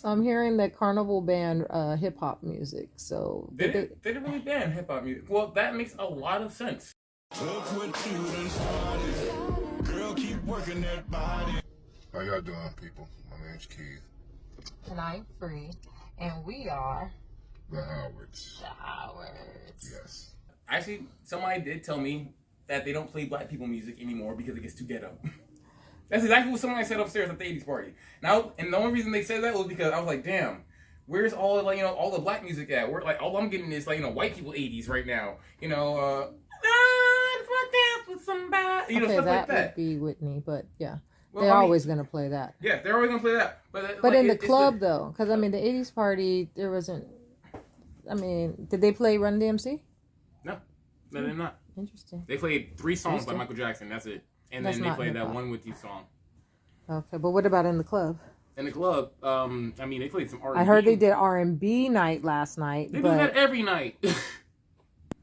So I'm hearing that Carnival banned hip hop music. So they didn't really ban hip hop music. Well, that makes a lot of sense. Girl, keep working that body. How y'all doing, people? My name's Keith. And I'm Free, and we are The Howards. the Howards. Yes. Actually, somebody did tell me that they don't play black people music anymore because it gets too ghetto. That's exactly what somebody said upstairs at the 80s party. Now, and the only reason they said that was because I was like, damn, where's all like all the black music at? Where like all I'm getting is like white people 80s right now. Dance with somebody. Okay, Stuff that like that would be Whitney, but yeah. Well, They're always going to play that. Yeah, they're always going to play that. But like, in the club, though, because, I mean, the 80s party, there wasn't... I mean, did they play Run DMC? No, they did not. Interesting. They played 3 songs by Michael Jackson, that's it. And then they played that One With You song. Okay, but what about in the club? In the club, I mean, they played some R&B. I heard they did R&B night last night. They do that every night.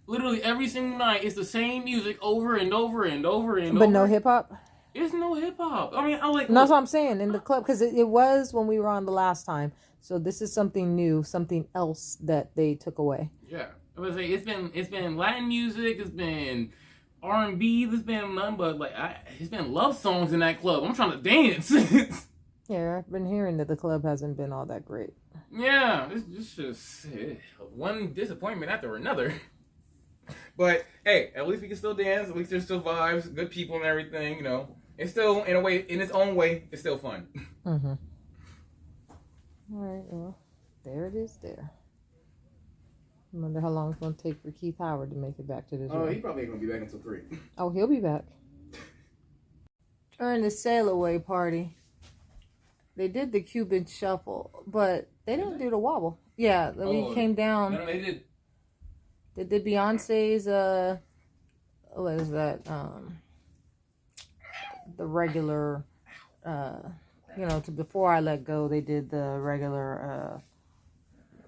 Literally every single night, it's the same music over and over and over and over. But no hip-hop? There's no hip-hop. I mean, that's what I'm saying, in the club, because it was when we were on the last time. So this is something new, something else that they took away. Yeah. I was say it's been Latin music, it's been R&B, there's been none but it's been love songs in that club. I'm trying to dance. Yeah, I've been hearing that the club hasn't been all that great. Yeah, it's just one disappointment after another. But hey, at least we can still dance. At least there's still vibes, good people, and everything. It's still in its own way, it's still fun. Mm-hmm. All right, well, there it is. There. I wonder how long it's gonna take for Keith Howard to make it back to this. Oh, he probably ain't gonna be back until 3. Oh, he'll be back. During the sail away party, they did the Cuban shuffle, but they didn't do the wobble. Yeah, we came down. No, they did. They did Beyonce's what is that? The regular before I Let Go, they did the regular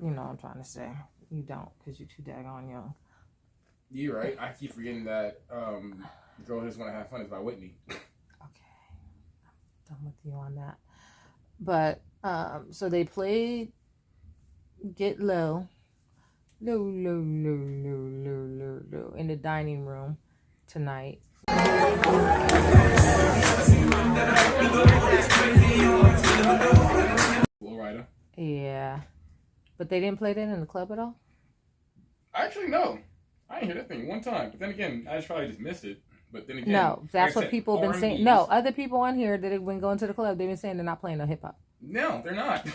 I'm trying to say. You don't, because you're too daggone young. You're right. I keep forgetting that Girl Just Wanna Have Fun is by Whitney. Okay. I'm done with you on that. But so they played Get Low. Low, low, low, low, low, low, low, in the dining room tonight. Lowrider. Yeah. But they didn't play that in the club at all? Actually, no. I didn't hear that thing one time. But then again, I probably just missed it. But then again... No, that's what people have been saying. No, other people on here that have been going to the club, they've been saying they're not playing no hip-hop. No, they're not.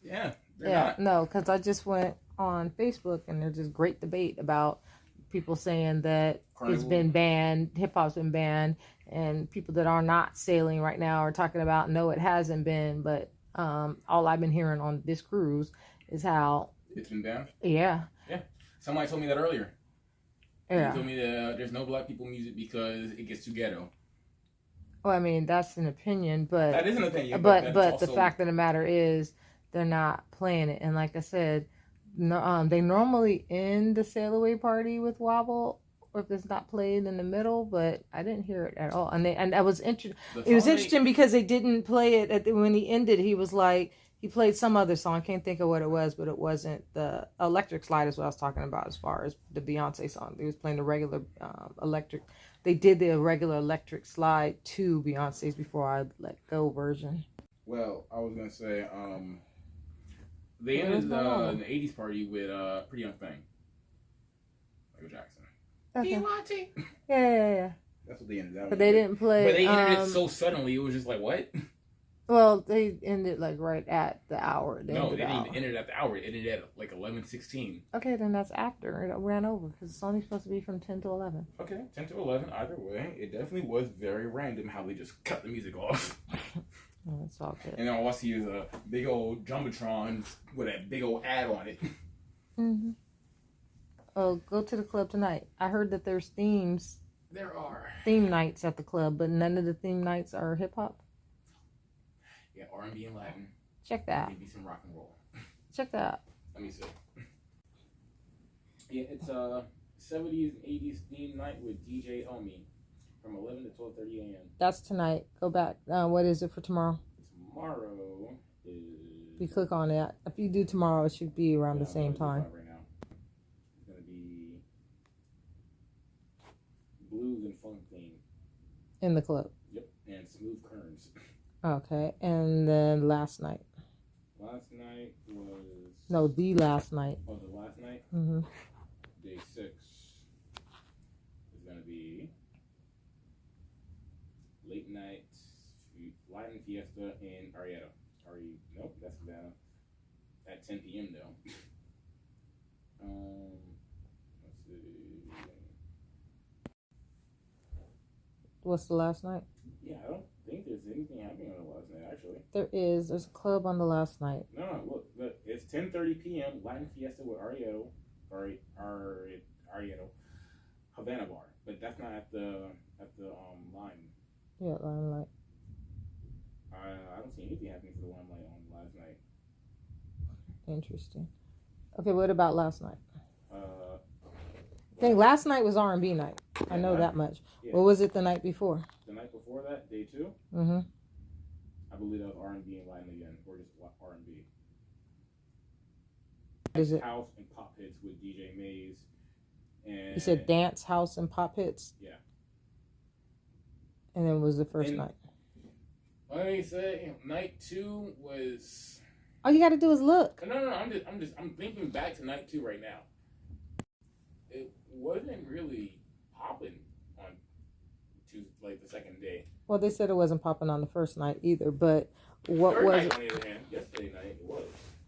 Yeah, they're not. No, because I just went on Facebook and there's this great debate about people saying that It's been banned, hip-hop's been banned, and people that are not sailing right now are talking about, no, it hasn't been, but all I've been hearing on this cruise is how... It's been banned? Yeah. Yeah. Somebody told me that earlier. Yeah. They told me that there's no black people music because it gets too ghetto. Well, I mean, that's an opinion, but... That is an opinion, but also... the fact of the matter is they're not playing it. And like I said, no, they normally end the sail away party with Wobble, or if it's not played in the middle, but I didn't hear it at all. And I was interesting. It was interesting because they didn't play it when he ended. He was like, he played some other song. I can't think of what it was, but it wasn't the Electric Slide is what I was talking about as far as the Beyonce song. They was playing the regular electric. They did the regular Electric Slide to Beyonce's Before I Let Go version. Well, I was going to say, they ended the 80s party with Pretty Young Thing. Michael Jackson. Okay. Yeah. That's what they ended up. But they didn't play. But they ended it so suddenly. It was just like, what? Well, they ended like right at the hour. No, they didn't even end it at the hour. It ended at like 11:16. Okay, then that's after it ran over because it's only supposed to be from 10 to 11. Okay, 10 to 11. Either way, it definitely was very random how they just cut the music off. Oh, it's all good. And then all I see is a big old Jumbotron with a big old ad on it. Mm-hmm. Oh, go to the club tonight. I heard that there's themes. There are. Theme nights at the club, but none of the theme nights are hip-hop? Yeah, R&B and Latin. Check that out. Maybe some rock and roll. Check that out. Let me see. Yeah, it's 70s and 80s theme night with DJ Omi from 11 to 12:30 a.m. That's tonight. Go back. What is it for tomorrow? Tomorrow is If you click on it, if you do tomorrow, it should be around the same time. Right now. It's gonna be blues and funk theme. In the club. Yep, and smooth currents. Okay, and then last night. Last night was... No, the last night. Oh, the last night? Mm-hmm. Day 6 is going to be late night Latin Fiesta in Arrieta. Nope, that's Savannah. At 10 p.m. though. Let's see. What's the last night? Yeah, I don't think there's anything happening on the last night, actually. There's a club on the last night. No, look, it's 10:30 p.m. Latin Fiesta with Arrieto, Havana Bar, but that's not at the Lime. Yeah, Limelight. I don't see anything happening for the Limelight on last night. Interesting. Okay, what about last night? I think last night was R&B night. I know that much. Yeah. What was it the night before? The night before that, day 2. Mm-hmm. I believe that was R&B and Latin again, or just R&B. Is it house and pop hits with DJ Mays? And you said dance, house, and pop hits? Yeah. And then was the first night? Let me say, night 2 was. All you got to do is look. No. I'm thinking back to night 2 right now. It wasn't really popping on the second day. Well, they said it wasn't popping on the first night either, but what Third was night, it? on the other hand, yesterday night it was.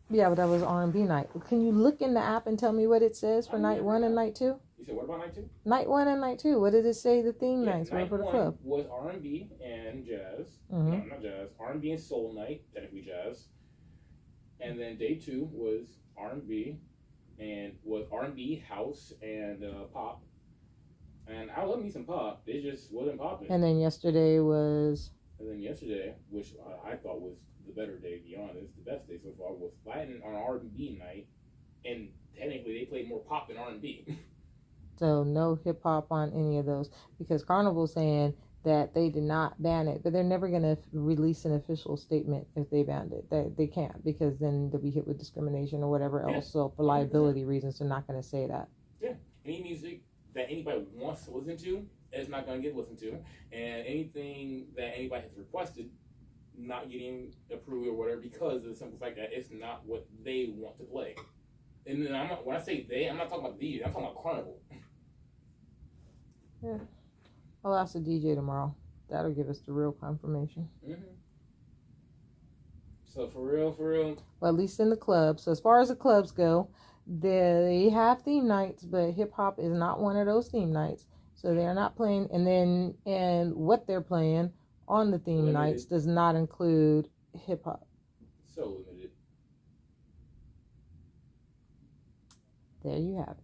Yeah, but that was R&B night. Can you look in the app and tell me what it says for night 1 and night 2? You said what about night 2? Night 1 and night 2. What did it say the theme nights were for the club? Was R&B and jazz. Mm-hmm. No, not jazz. R&B and soul night, technically jazz. And then day 2 was R&B and was R&B, house, and pop. And I love me some pop. It just wasn't popping. And then yesterday was. And then yesterday, which I thought was the better day, to be honest, the best day so far, was Latin on R&B night. And technically, they played more pop than R&B. So no hip hop on any of those, because Carnival's saying that they did not ban it, but they're never going to release an official statement if they banned it. They can't, because then they'll be hit with discrimination or whatever else. So for liability reasons, they're not going to say that. Yeah, any music that anybody wants to listen to is not going to get listened to, and anything that anybody has requested not getting approved or whatever, because of the simple fact that it's not what they want to play. And then when I say they, I'm not talking about the DJ, I'm talking about Carnival. Yeah. I'll ask the DJ tomorrow. That'll give us the real confirmation. Mm-hmm. So for real. Well, at least in the clubs. So as far as the clubs go, they have theme nights, but hip hop is not one of those theme nights. So they're not playing. And what they're playing on the theme nights does not include hip hop. So limited. There you have it.